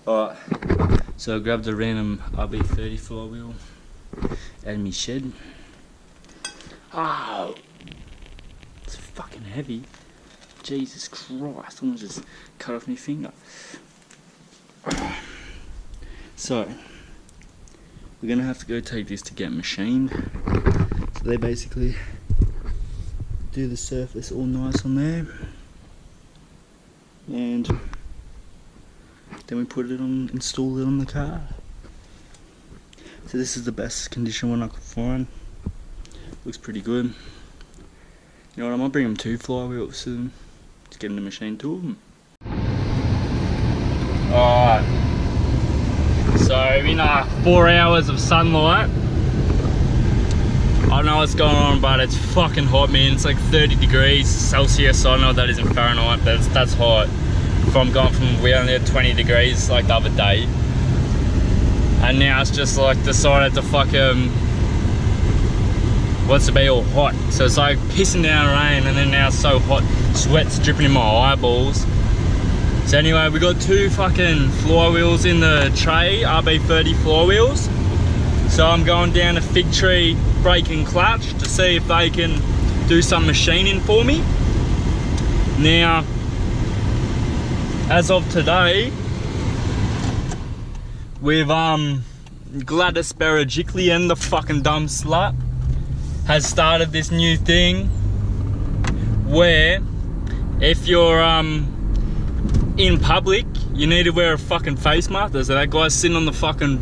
Alright, so I grabbed a random RB30 flywheel out of my shed. Oh, it's fucking heavy. Jesus Christ, I almost just cut off my finger. So, we're gonna have to go take this to get machined. So they basically do the surface all nice on there. And then we put it on, install it on the car. So this is the best condition one I could find. Looks pretty good. You know what, I might bring them 2 flywheels soon. Just get in the machine 2 of them. Alright. So in 4 hours of sunlight. I don't know what's going on, but it's fucking hot, man. It's like 30 degrees Celsius. I don't know what that is in Fahrenheit, but that's hot. From going from, we only had 20 degrees like the other day, and now it's just like decided to fucking wants to be all hot. So it's like pissing down rain, and then now it's so hot, sweat's dripping in my eyeballs. So anyway, we got 2 fucking flywheels in the tray, RB30 flywheels. So I'm going down to Fig Tree Brake and Clutch to see if they can do some machining for me. Now, as of today, with Gladys Berejiklian, the fucking dumb slut, has started this new thing where if you're in public, you need to wear a fucking face mask. So that guy's sitting on the fucking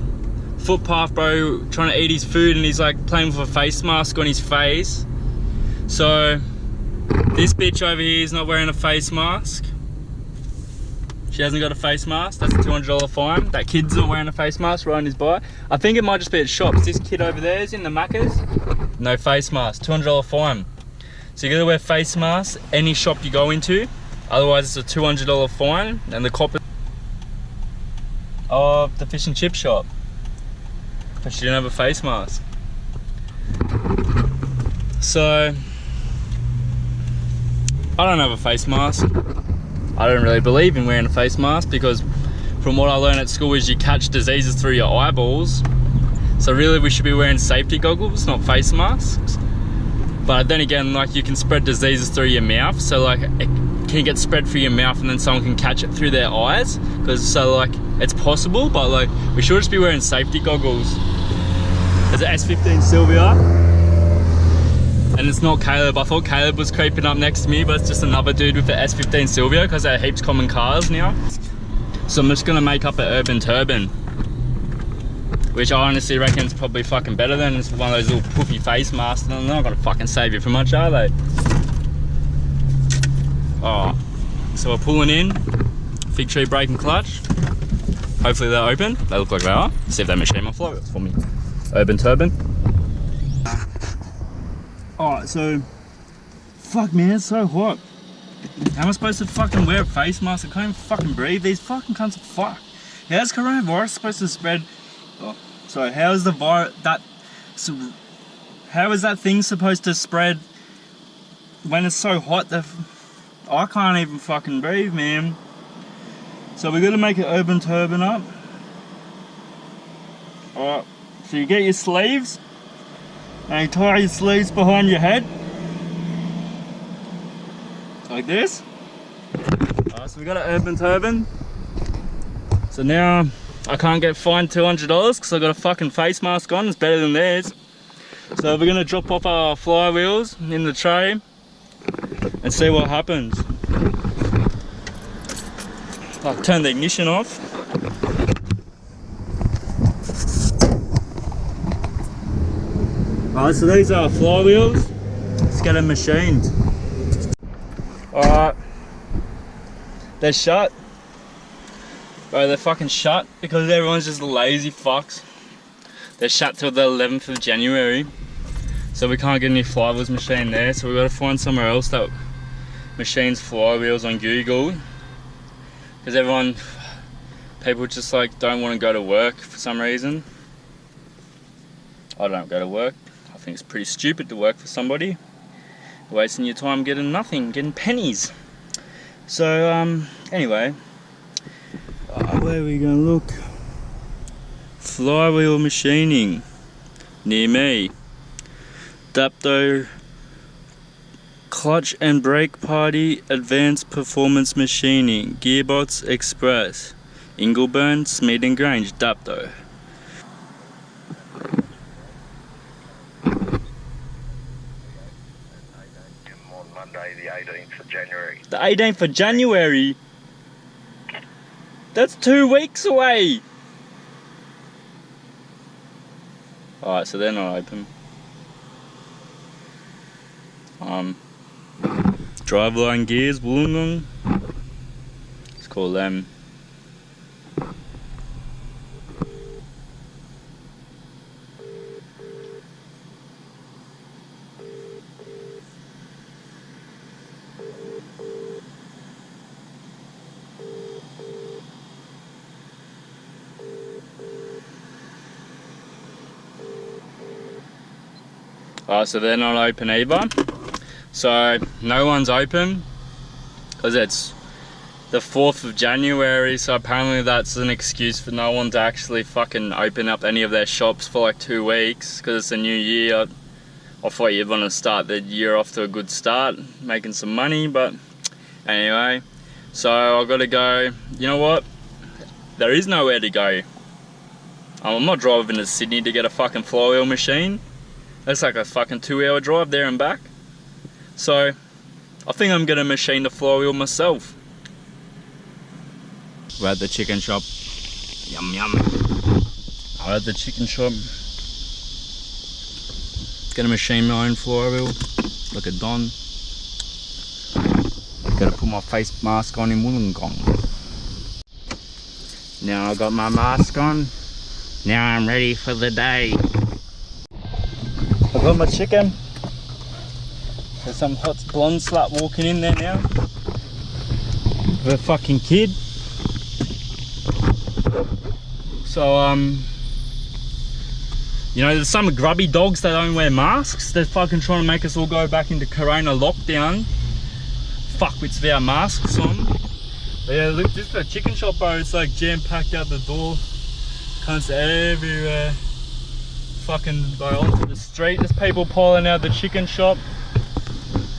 footpath, bro, trying to eat his food, and he's like playing with a face mask on his face. So this bitch over here is not wearing a face mask. She hasn't got a face mask. That's a $200 fine. That kid's not wearing a face mask riding his bike. I think it might just be at shops. This kid over there is in the Maccas. No face mask. $200 fine. So you gotta wear face masks any shop you go into. Otherwise it's a $200 fine. And the cop of the fish and chip shop. But she didn't have a face mask. So I don't have a face mask. I don't really believe in wearing a face mask, because from what I learned at school is you catch diseases through your eyeballs. So really we should be wearing safety goggles, not face masks. But then again, like, you can spread diseases through your mouth, so like it can get spread through your mouth and then someone can catch it through their eyes. Because so like it's possible, but like we should just be wearing safety goggles. There's an S15 Sylvia. And it's not Caleb. I thought Caleb was creeping up next to me, but it's just another dude with the S15 Silvio, because they're heaps common cars now. So I'm just gonna make up an urban turban, which I honestly reckon is probably fucking better than it's one of those little poofy face masks. They're not gonna fucking save you from much, are they? Oh, so we're pulling in Fig Tree Brake and Clutch. Hopefully they're open. They look like they are. See if they machine my flywheels for me. Urban turban. Alright, so, fuck man, it's so hot. How am I supposed to fucking wear a face mask? I can't even fucking breathe. These fucking cunts are fucked. How's coronavirus supposed to spread? Oh, sorry, how is the virus, how is that thing supposed to spread when it's so hot that I can't even fucking breathe, man. So we're gonna make an urban turban up. Alright, so you get your sleeves. And you tie your sleeves behind your head. Like this. Alright, so we got an urban turban. So now I can't get fined $200 because I got a fucking face mask on. It's better than theirs. So we're gonna drop off our flywheels in the tray and see what happens. I'll turn the ignition off. Alright, so these are our flywheels. Let's get them machined. Alright. They're shut. Bro, they're fucking shut because everyone's just lazy fucks. They're shut till the 11th of January. So we can't get any flywheels machined there, so we've got to find somewhere else that machines flywheels on Google, because people just like don't want to go to work for some reason. I don't go to work. I think it's pretty stupid to work for somebody. You're wasting your time getting nothing, getting pennies. So anyway, where are we gonna look? Flywheel machining near me. Dapto clutch and brake party advanced performance machining. Gearbox Express. Ingleburn, Smead and Grange, Dapto. On Monday, the 18th of January. The 18th of January? That's 2 weeks away! Alright, so they're not open. Driveline gears, Wollongong. Let's call them. So they're not open either. So no one's open because it's the 4th of January, so apparently that's an excuse for no one to actually fucking open up any of their shops for like 2 weeks because it's a new year. I thought you'd want to start the year off to a good start, making some money, but anyway. So I've got to go. You know what? There is nowhere to go. I'm not driving to Sydney to get a fucking flywheel machine. That's like a fucking 2-hour drive there and back. So, I think I'm gonna machine the flywheel myself. We're at the chicken shop. Yum yum. I'm at the chicken shop. Gonna machine my own flywheel. Look at Don. Gotta put my face mask on in Wollongong. Now I got my mask on. Now I'm ready for the day. I got my chicken. There's some hot blonde slut walking in there now. With a fucking kid. So you know, there's some grubby dogs that don't wear masks. They're fucking trying to make us all go back into Corona lockdown. Fuckwits without masks on. But yeah, look, this is a chicken shop, bro. It's like jam-packed out the door. Cunts everywhere. Fucking go onto the street. There's people piling out the chicken shop.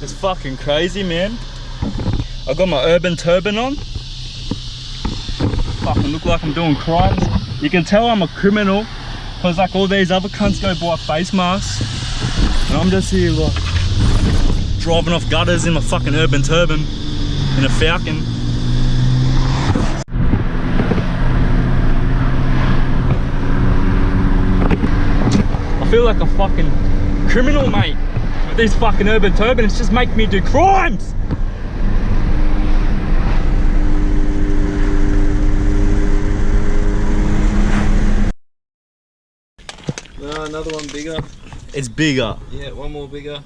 It's fucking crazy, man. I got my urban turban on. Fucking look like I'm doing crimes. You can tell I'm a criminal because like all these other cunts go buy face masks. And I'm just here like driving off gutters in my fucking urban turban in a Falcon. I feel like a fucking criminal, mate. With these fucking urban turbans, just make me do crimes. No, another one bigger. It's bigger. Yeah, one more bigger.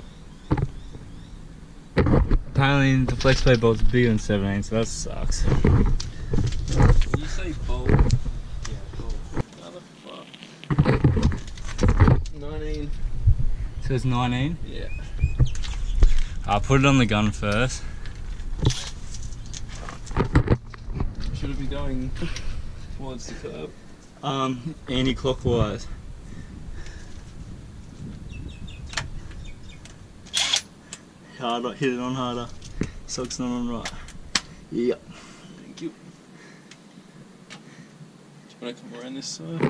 Apparently the flexplate bolt's bigger than 17, so that sucks. Did you say bolt? Yeah, bolt. Motherfuck. 19. So it's 19? Yeah. I'll put it on the gun first. Should it be going towards the curb? Anti-clockwise. Harder, hit it on harder. Sock's not on right. Yep. Thank you. Do you want to come around this side?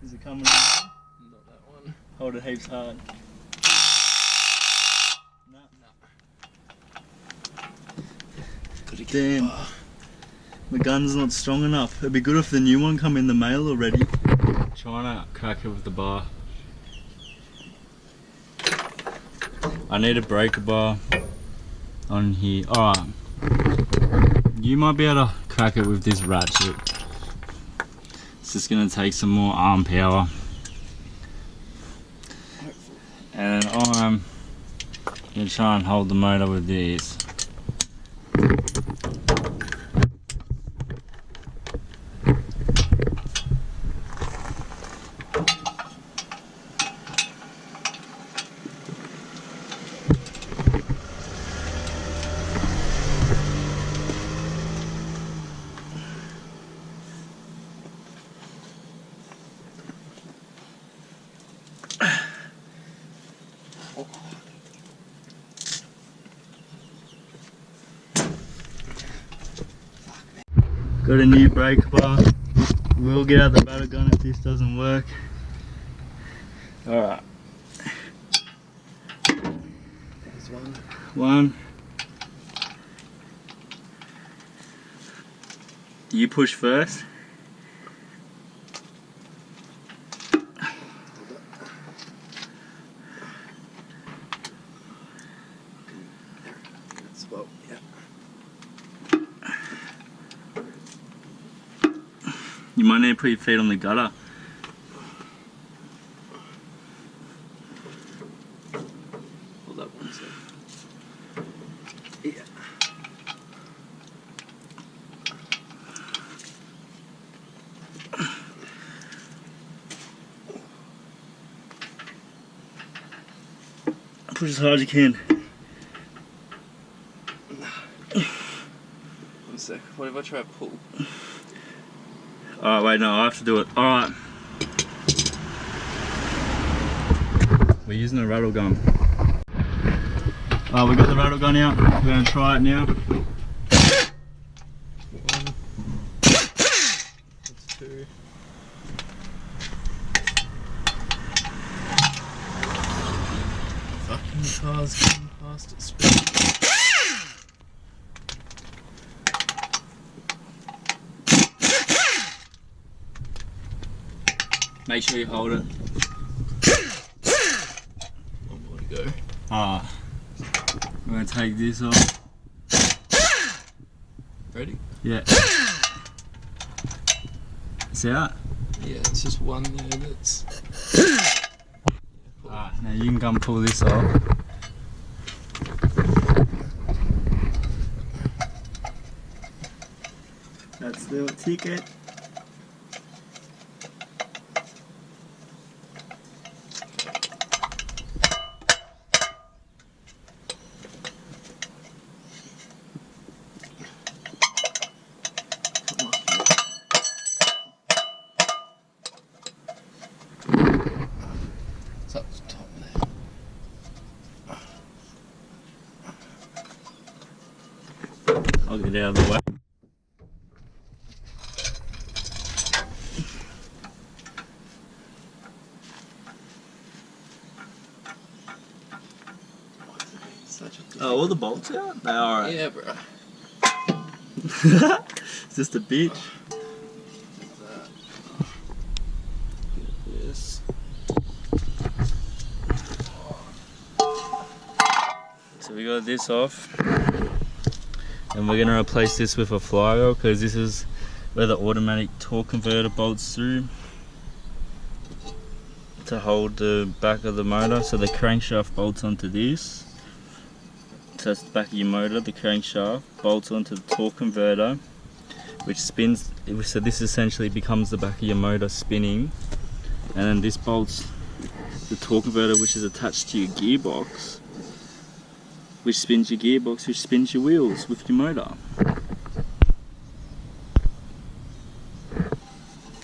Is it coming? Not that one. Hold it heaps hard. No. Gotta get Damn. My gun's not strong enough. It'd be good if the new one come in the mail already. Trying to crack it with the bar. I need a breaker bar on here. Alright. You might be able to crack it with this ratchet. It's just gonna take some more arm power. Hopefully. and then I'm going to try and hold the motor with these. Got a new brake bar. We'll get out the battle gun if this doesn't work. Alright. There's One. You push first. That's about, yeah. You might need to put your feet on the gutter. Hold up one sec. Yeah. Push as hard as you can. One sec. What if I try to pull? Alright, wait, no, I have to do it. Alright. We're using a rattle gun. Alright, we got the rattle gun out. We're going to try it now. One. That's two. Fucking car's going past its speed. Make sure you hold it. One more to go. Alright. We're going to take this off. Ready? Yeah. It's out. Yeah, it's just one there that's... Alright, now you can come pull this off. That's the ticket. It's up the top there. I'll get out of the way. Such a Oh, all the bolts out? They are alright. Yeah, bro. It's just a bitch. That. This. So we got this off. And we're going to replace this with a flywheel because this is where the automatic torque converter bolts through to hold the back of the motor. So the crankshaft bolts onto this. So that's the back of your motor. The crankshaft bolts onto the torque converter, which spins. So this essentially becomes the back of your motor spinning, and then this bolts the torque converter, which is attached to your gearbox, which spins your gearbox, which spins your wheels with your motor.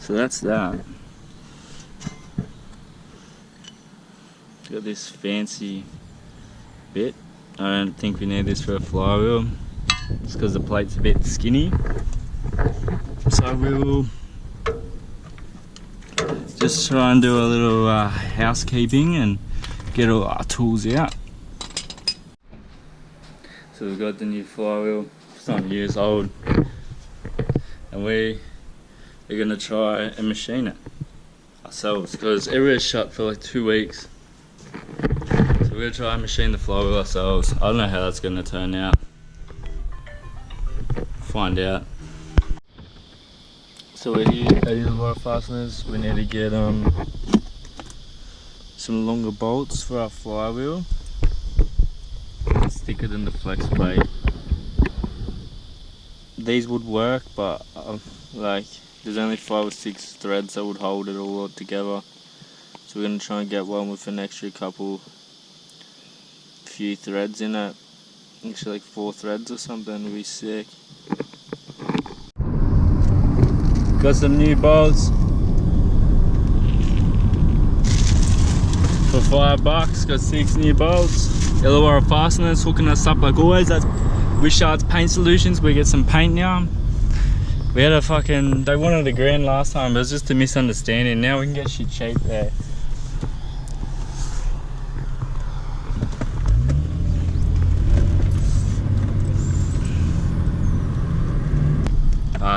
So that's that. Got this fancy bit. I don't think we need this for a flywheel, just because the plate's a bit skinny. So we'll just try and do a little housekeeping and get all our tools out. So we've got the new flywheel, it's not new, it's old, and we're going to try and machine it ourselves because everywhere's shut for like 2 weeks. So we're going to try and machine the flywheel ourselves. I don't know how that's going to turn out. Find out. So we're here at the water fasteners. We need to get some longer bolts for our flywheel. It's thicker than the flex plate. These would work, but like there's only 5 or 6 threads that would hold it all together. So we're gonna try and get one with an extra few threads in it. Actually like 4 threads or something would be sick. Got some new bolts for $5. Got 6 new bolts. Illawarra Fasteners hooking us up like always. That's Wishards Paint Solutions. We get some paint now. We had they wanted $1,000 last time, but it was just a misunderstanding. Now we can get shit cheap there.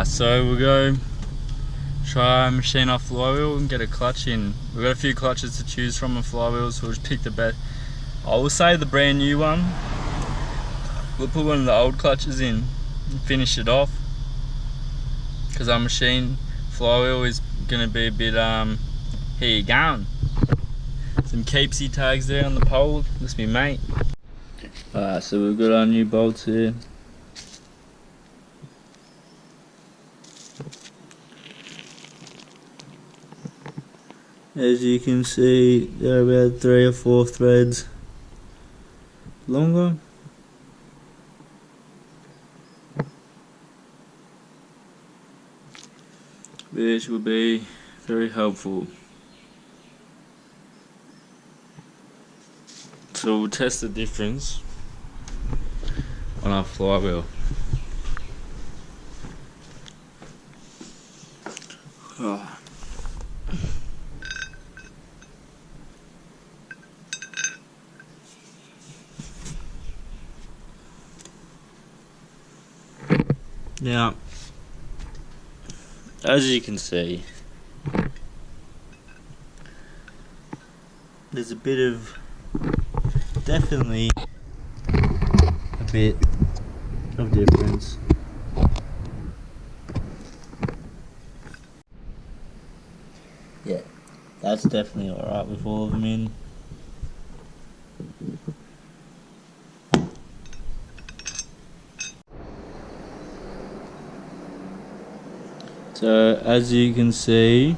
So we'll go try and machine our flywheel and get a clutch in. We've got a few clutches to choose from on flywheels, so we'll just pick the best. I will say the brand new one. We'll put one of the old clutches in and finish it off, because our machine flywheel is going to be a bit, here you going. Some keepsy tags there on the pole, that's me mate. Alright, so we've got our new bolts here. As you can see, they're about 3 or 4 threads longer. Which will be very helpful. So we'll test the difference on our flywheel. Now, as you can see, there's definitely a bit of difference. Yeah, that's definitely alright with all of them in. So as you can see,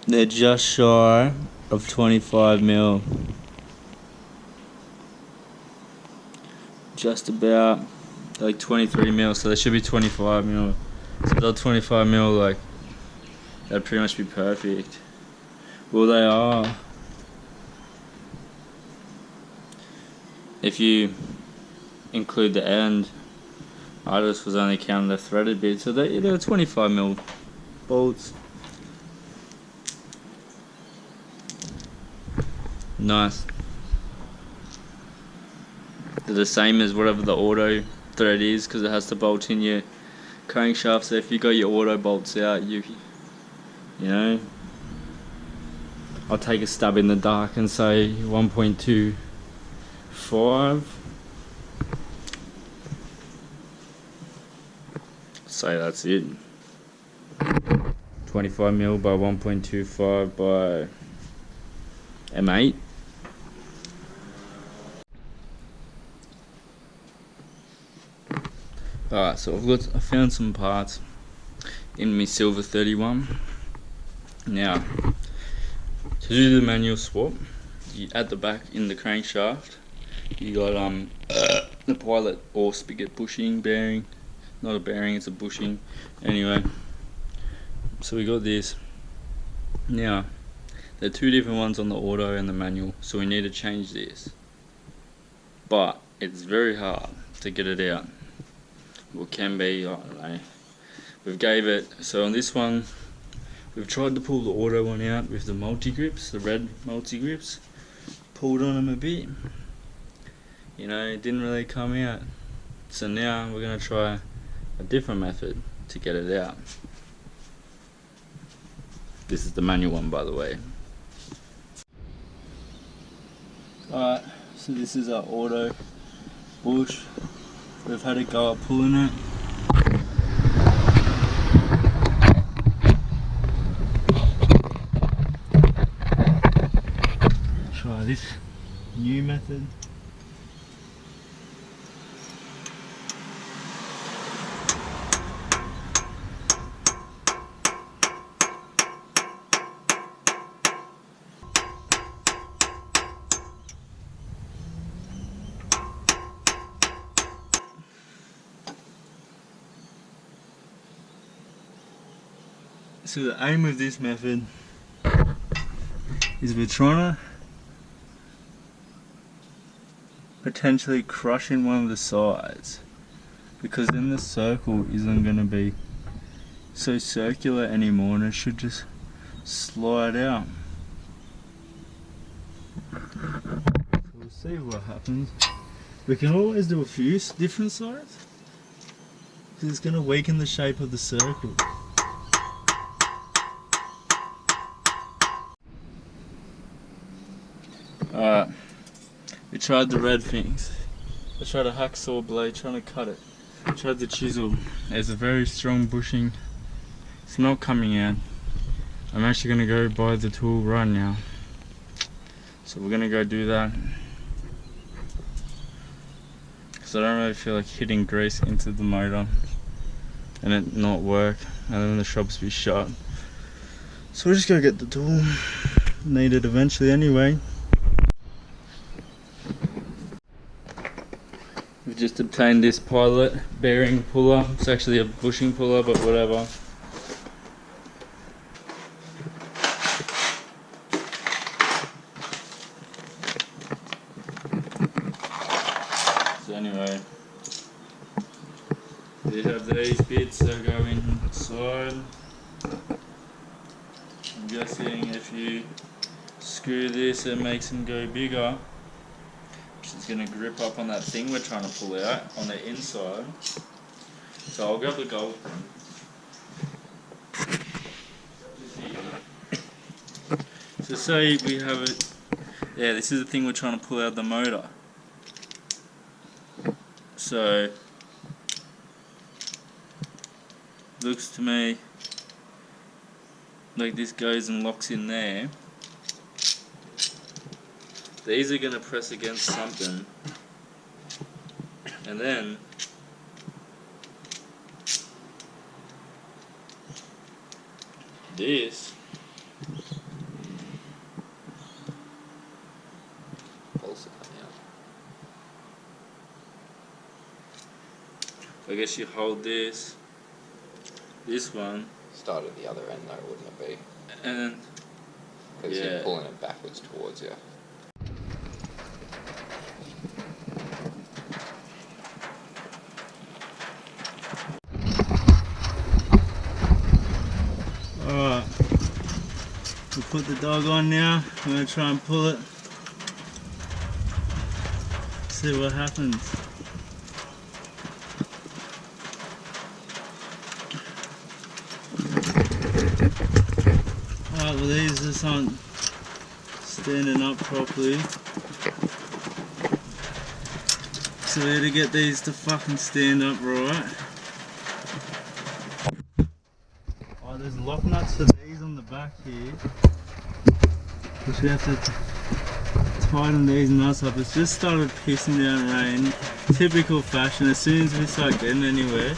they're just shy of 25mm. Just about like 23mm, so they should be 25mm. So if they're 25mm, like that'd pretty much be perfect. Well, they are. If you include the end, I just was only counting the threaded bit, so they're 25mm bolts. Nice. They're the same as whatever the auto thread is, because it has to bolt in your crankshaft. So if you got your auto bolts out, you know, I'll take a stab in the dark and say 1.25. Say that's it. 25mm by 1.25 by M8. Alright, so I found some parts in my silver 31. Now, to do the manual swap, at the back in the crankshaft, you got the pilot or spigot bushing bearing. Not a bearing, it's a bushing. Anyway, so we got this. Now, there are 2 different ones on the auto and the manual, so we need to change this. But it's very hard to get it out. Well, it can be, I don't know. We've gave it, so on this one, we've tried to pull the auto one out with the multi-grips, the red multi-grips. Pulled on them a bit. You know, it didn't really come out. So now we're going to try a different method to get it out. This is the manual one, by the way. Alright, so this is our auto bush. We've had a go at pulling it. this new method. So the aim of this method is we're trying to potentially crush in one of the sides, because then the circle isn't going to be so circular anymore and it should just slide out. So we'll see what happens. We can always do a few different sides because it's going to weaken the shape of the circle. Alright, we tried the red things. I tried a hacksaw blade trying to cut it. I tried the chisel. There's a very strong bushing. It's not coming out. I'm actually going to go buy the tool right now. So we're going to go do that. Because I don't really feel like hitting grease into the motor and it not work and then the shops be shut. So we're just going to get the tool. Need it eventually anyway. We've just obtained this pilot bearing puller. It's actually a bushing puller, but whatever. So anyway, we have these bits that go inside. I'm guessing if you screw this, it makes them go bigger. It's going to grip up on that thing we're trying to pull out on the inside. So I'll grab the gold pen. So say we have it, yeah, this is the thing we're trying to pull out the motor. So looks to me like this goes and locks in there. These are going to press against something, and then this Pulse it out. I guess you hold this one, Start at the other end though, wouldn't it be? and Because yeah. you're pulling it backwards towards you. Alright, we'll put the dog on now. I'm going to try and pull it. See what happens. Alright, well these just aren't standing up properly. So we had to get these to fucking stand up right. Oh, there's lock nuts for these on the back here. Which we have to tighten these nuts up. It's just started pissing down rain. Typical fashion, as soon as we start getting anywhere.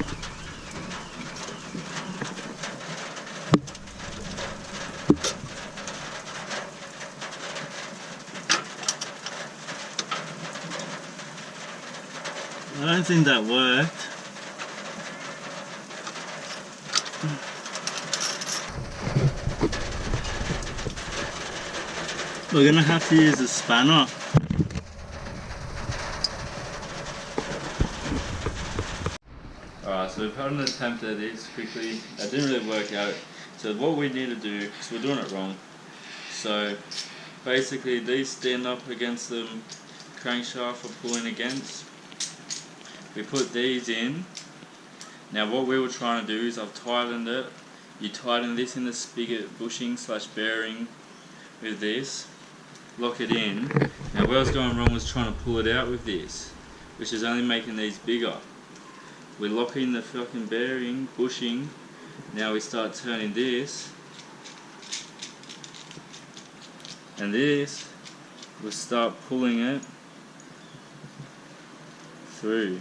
I don't think that worked. We're gonna have to use a spanner. alright, so we've had an attempt at this quickly. That didn't really work out. So what we need to do, because we're doing it wrong. So basically these stand up against the crankshaft for pulling against. We put these in. Now what we were trying to do is I've tightened it. You tighten this in the spigot bushing / bearing with this. Lock it in. Now where I was going wrong was trying to pull it out with this, which is only making these bigger. We lock in the fucking bearing, bushing. Now we start turning this. And this we'll start pulling it through.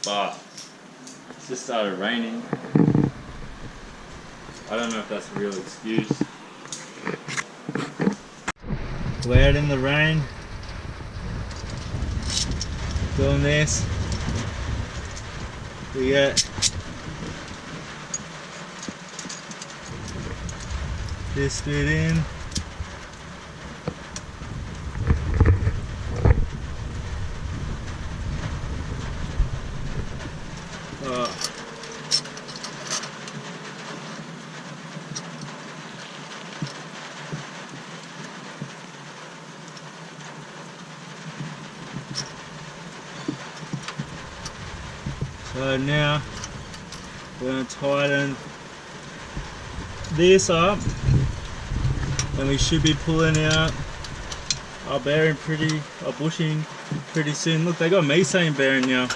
But it's just started raining. I don't know if that's a real excuse. We're out in the rain, doing this. We get this bit in. So now we're going to tighten this up, and we should be pulling out our bearing our bushing pretty soon. Look, they got me saying bearing now.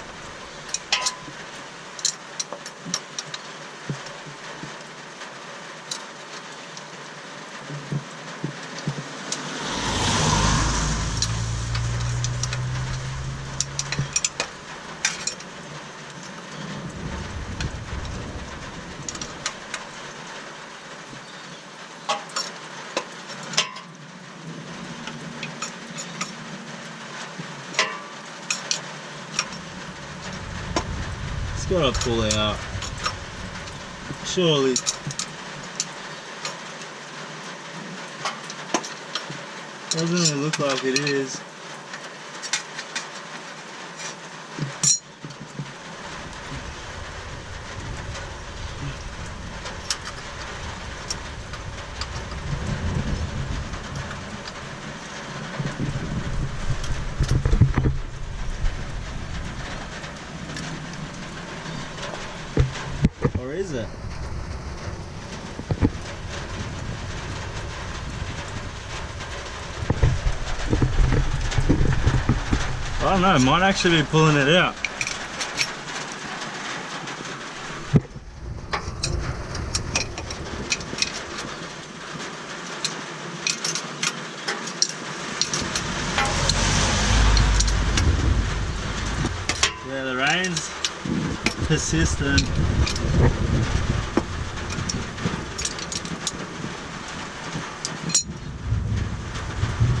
It's gotta pull out, surely. Doesn't really look like it is. Or is it? I don't know, it might actually be pulling it out. Yeah, the rain's persistent.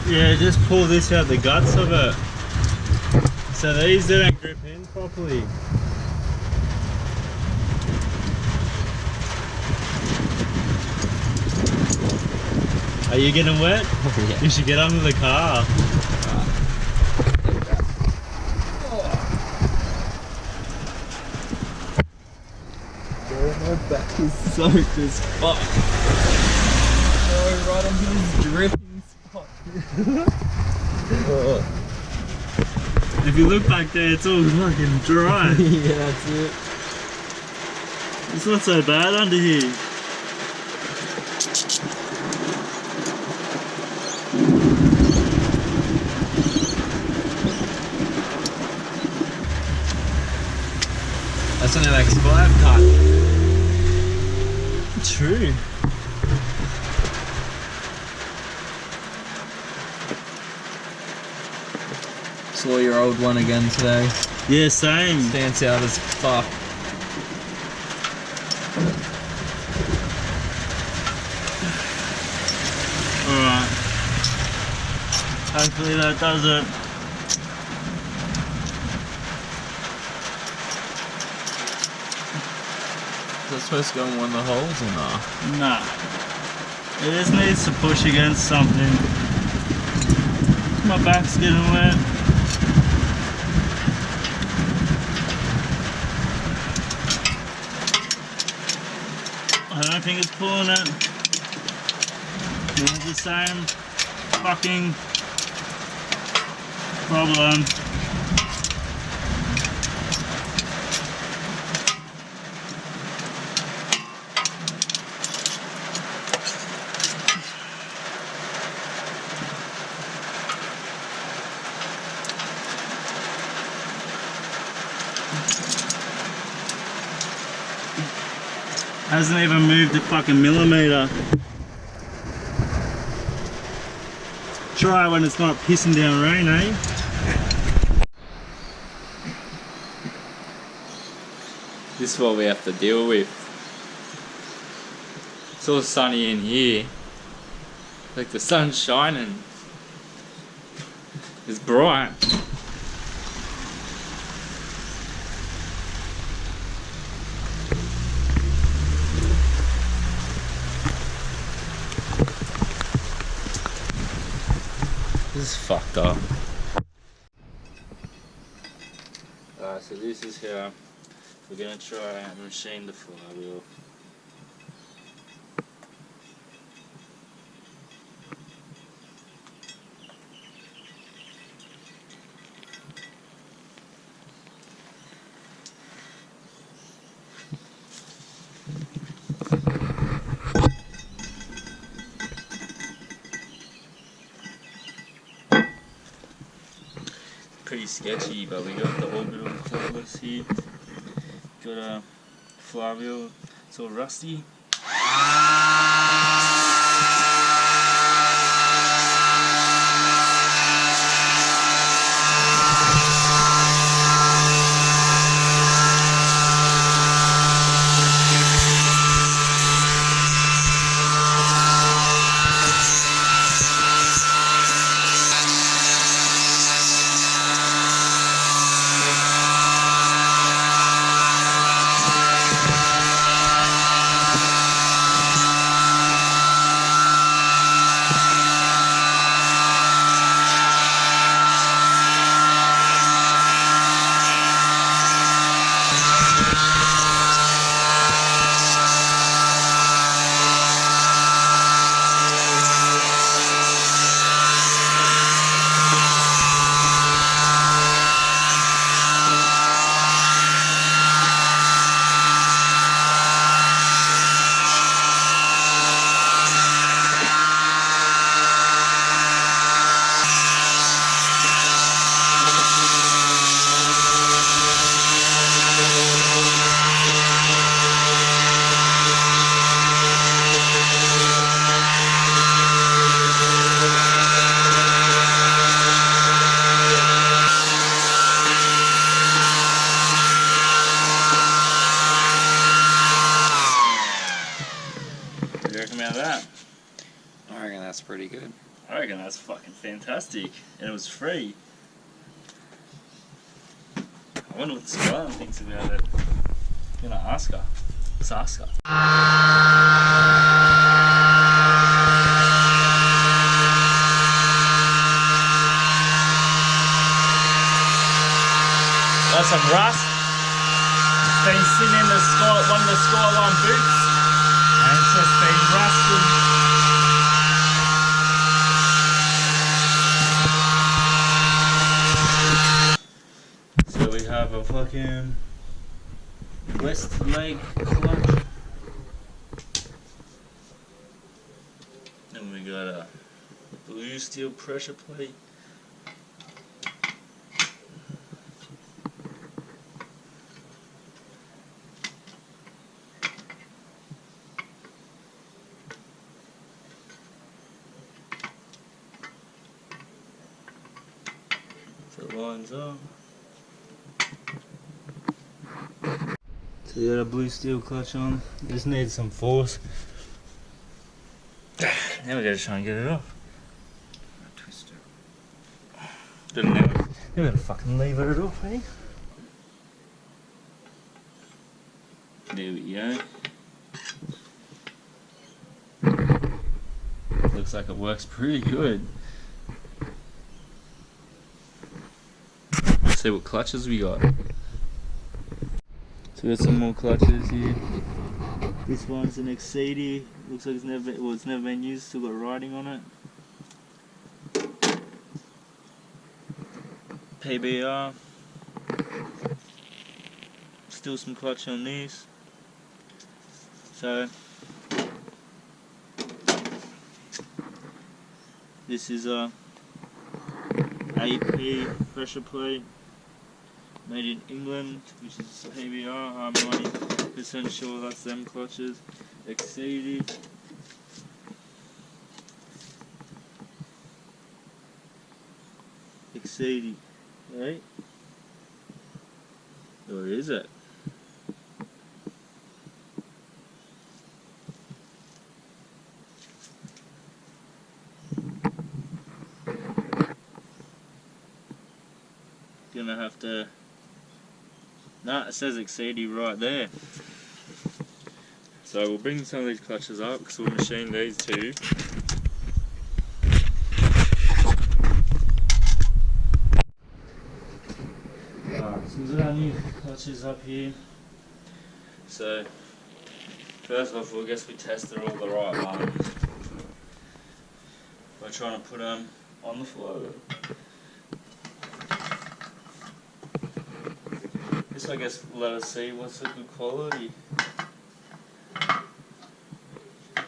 Yeah, just pull this out the guts of it. So these didn't grip in properly. Are you getting wet? Yeah. You should get under the car. My back is soaked as fuck. Oh, right onto this dripping spot. If you look back there, it's all fucking dry. Yeah, that's it. It's not so bad under here. That's an MX-5 cut. True. Saw your old one again today. Yeah, same. Stands out as fuck. Alright. Hopefully that does it. Is that supposed to go in one of the holes or not? Nah. It just needs to push against something. My back's getting wet. I don't think it's pulling it. It's the same fucking problem. Hasn't even moved a fucking millimeter. try when it's not pissing down rain, eh? This is what we have to deal with. It's all sunny in here. Like the sun's shining. It's bright. This is fucked up. Alright, so this is how we're gonna try and machine the flywheel. Pretty sketchy, but we got the orbital cordless here. Got a flywheel, it's all rusty. What do you reckon about that? I reckon that's pretty good. I reckon that's fucking fantastic, and it was free. I wonder what Skyline thinks about it. I'm gonna ask her. Let's ask her. That's some rust. It's been sitting in one of the Skyline boots, and it's just been rusting. So we have a fucking west leg clutch. Then we got a blue steel pressure plate. So it lines up. So you got a blue steel clutch on. Just needs some force. Now we gotta try and get it off. Twist it. Didn't know. We gotta fucking lever it off, eh? There we go. Looks like it works pretty good. Let's see what clutches we got. So we got some more clutches here. This one's an XCD. Looks like it's never been used. Still got writing on it. PBR. Still some clutch on these. So this is a AP pressure plate. Made in England, which is PBR. I'm 90% sure that's them clutches. XCD. exceeding, right? Or is it? Gonna have to. Nah, it says exceeding right there. So we'll bring some of these clutches up because we'll machine these two. Alright, so we've got our new clutches up here. So first off, I guess we tested all the right ones by trying to put them on the floor. This, I guess, let us see what's a good quality.